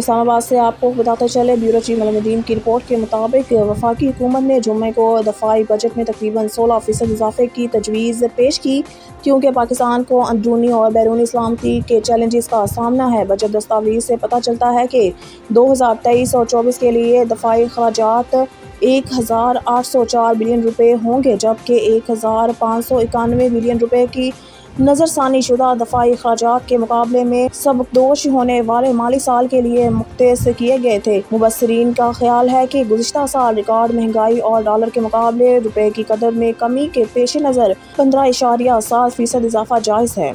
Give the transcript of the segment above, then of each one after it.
اسلام آباد سے آپ کو بتاتے چلے، بیورو چیف ملک کی رپورٹ کے مطابق وفاقی حکومت نے جمعے کو دفاعی بجٹ میں تقریباً 16% اضافے کی تجویز پیش کی، کیونکہ پاکستان کو اندرونی اور بیرونی سلامتی کے چیلنجز کا سامنا ہے۔ بجٹ دستاویز سے پتہ چلتا ہے کہ 2023 اور 24 کے لیے دفاعی اخراجات 1804 بلین روپے ہوں گے، جبکہ 1591 بلین روپے کی نظر ثانی شدہ دفاعی اخراجات کے مقابلے میں سبکدوش ہونے والے مالی سال کے لیے مختص کیے گئے تھے۔ مبصرین کا خیال ہے کہ گزشتہ سال ریکارڈ مہنگائی اور ڈالر کے مقابلے روپے کی قدر میں کمی کے پیش نظر 15.7% اضافہ جائز ہے۔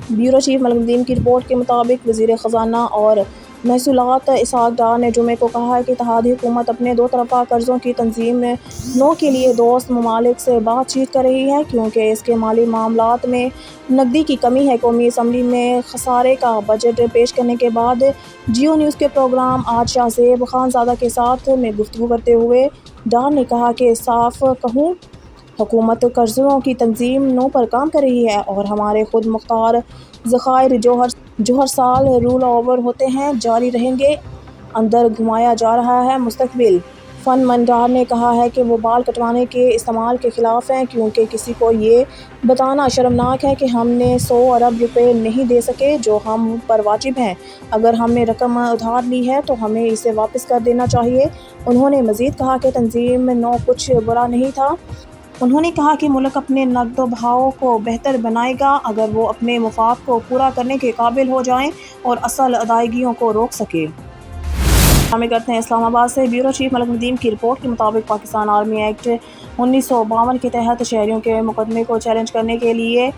بیورو چیف ملک کی رپورٹ کے مطابق وزیر خزانہ اور محصولات اسحاق ڈار نے جمعے کو کہا کہ اتحادی حکومت اپنے دو طرفہ قرضوں کی تنظیم نو کے لیے دوست ممالک سے بات چیت کر رہی ہے، کیونکہ اس کے مالی معاملات میں نقدی کی کمی ہے۔ قومی اسمبلی میں خسارے کا بجٹ پیش کرنے کے بعد جیو نیوز کے پروگرام آج شاہ زیب خانزادہ کے ساتھ میں گفتگو کرتے ہوئے ڈار نے کہا کہ صاف کہوں، حکومت قرضوں کی تنظیم نو پر کام کر رہی ہے اور ہمارے خود مختار ذخائر جو ہر سال رول اوور ہوتے ہیں جاری رہیں گے۔ اندر گھمایا جا رہا ہے مستقبل۔ فن من ڈار نے کہا ہے کہ وہ بال کٹوانے کے استعمال کے خلاف ہیں، کیونکہ کسی کو یہ بتانا شرمناک ہے کہ ہم نے 100 ارب روپے نہیں دے سکے جو ہم پر واجب ہیں۔ اگر ہم نے رقم ادھار لی ہے تو ہمیں اسے واپس کر دینا چاہیے۔ انہوں نے مزید کہا کہ تنظیم نو کچھ برا نہیں تھا۔ انہوں نے کہا کہ ملک اپنے نقد و بہاؤ کو بہتر بنائے گا اگر وہ اپنے مفاد کو پورا کرنے کے قابل ہو جائیں اور اصل ادائیگیوں کو روک سکے۔ شامل کرتے ہیں اسلام آباد سے۔ بیورو چیف ملک کی رپورٹ کے مطابق پاکستان آرمی ایکٹ 1952 کے تحت شہریوں کے مقدمے کو چیلنج کرنے کے لیے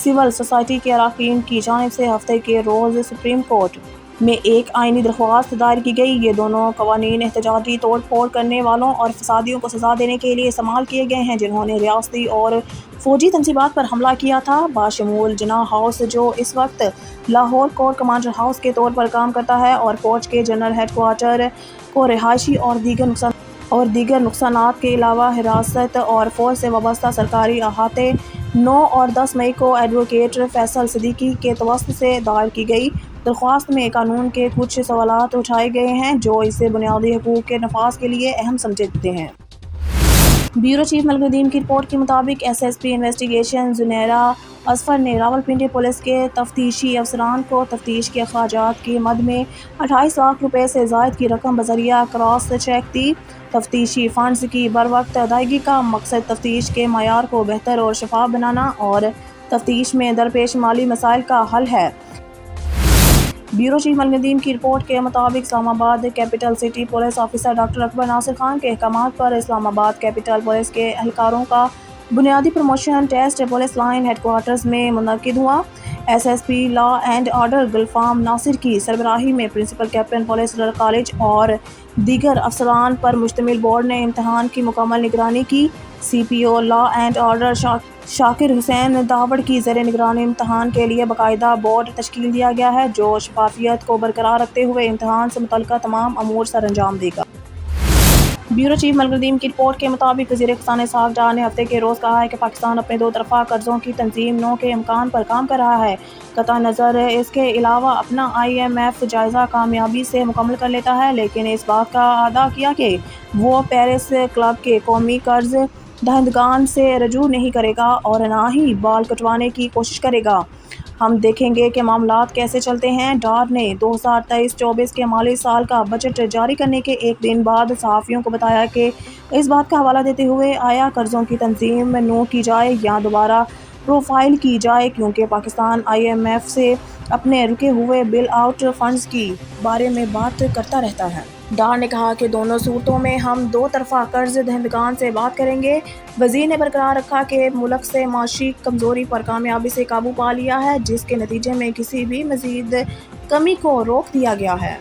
سول سوسائٹی کے اراکین کی جانب سے ہفتے کے روز سپریم کورٹ میں ایک آئینی درخواست دائر کی گئی۔ یہ دونوں قوانین احتجاجی توڑ پھوڑ کرنے والوں اور فسادیوں کو سزا دینے کے لیے استعمال کیے گئے ہیں، جنہوں نے ریاستی اور فوجی تنصیبات پر حملہ کیا تھا، بشمول جناح ہاؤس جو اس وقت لاہور کور کمانڈر ہاؤس کے طور پر کام کرتا ہے، اور فوج کے جنرل ہیڈ کوارٹر کو رہائشی اور دیگر نقصانات کے علاوہ حراست اور فوج سے وابستہ سرکاری احاطے۔ 9 اور 10 مئی کو ایڈوکیٹ فیصل صدیقی کے توسط سے دائر کی گئی درخواست میں قانون کے کچھ سوالات اٹھائے گئے ہیں جو اسے بنیادی حقوق کے نفاذ کے لیے اہم سمجھتے ہیں۔ بیورو چیف ملک کی رپورٹ کے مطابق S S P investigation Zunaira Azfar نے راولپنڈی پولیس کے تفتیشی افسران کو تفتیش کے اخراجات کی مد میں 28 لاکھ روپے سے زائد کی رقم بذریعہ کراس چیک دی۔ تفتیشی فنڈز کی بروقت ادائیگی کا مقصد تفتیش کے معیار کو بہتر اور شفاف بنانا اور تفتیش میں درپیش مالی مسائل کا حل ہے۔ بیورو چیف ملک کی رپورٹ کے مطابق Islamabad capital city police officer doctor Akbar Nasir Khan کے احکامات پر اسلام آباد کیپٹل پولیس کے اہلکاروں کا بنیادی promotion test police line headquarters میں منعقد ہوا۔ S S P law and order Gulfam Nasir کی سربراہی میں پرنسپل کیپٹن پولیس کالج اور دیگر افسران پر مشتمل بورڈ نے امتحان کی مکمل نگرانی کی۔ سی پی او لا اینڈ آرڈر شاکر حسین داوڑ کی زیر نگرانی امتحان کے لیے باقاعدہ بورڈ تشکیل دیا گیا ہے، جو شفافیت کو برقرار رکھتے ہوئے امتحان سے متعلقہ تمام امور سر انجام دے گا۔ بیورو چیف ملک کی رپورٹ کے مطابق وزیر خزانہ اسحاق ڈار نے ہفتے کے روز کہا ہے کہ پاکستان اپنے دو طرفہ قرضوں کی تنظیم نو کے امکان پر کام کر رہا ہے۔ قطع نظر اس کے علاوہ اپنا آئی ایم ایف جائزہ کامیابی سے مکمل کر لیتا ہے، لیکن اس بات کا اعادہ کیا کہ وہ پیرس کلب کے قومی قرض دہندگان سے رجوع نہیں کرے گا اور نہ ہی بال کٹوانے کی کوشش کرے گا۔ ہم دیکھیں گے کہ معاملات کیسے چلتے ہیں۔ ڈار نے 2023-24 کے مالی سال کا بجٹ جاری کرنے کے ایک دن بعد صحافیوں کو بتایا کہ اس بات کا حوالہ دیتے ہوئے آیا قرضوں کی تنظیم نو کی جائے یا دوبارہ پروفائل کی جائے، کیونکہ پاکستان آئی ایم ایف سے اپنے رکے ہوئے بیل آؤٹ فنڈز کی بارے میں بات کرتا رہتا ہے۔ ڈار نے کہا کہ دونوں صورتوں میں ہم دو طرفہ قرض دہندگان سے بات کریں گے۔ وزیر نے برقرار رکھا کہ ملک سے معاشی کمزوری پر کامیابی سے قابو پا لیا ہے، جس کے نتیجے میں کسی بھی مزید کمی کو روک دیا گیا ہے۔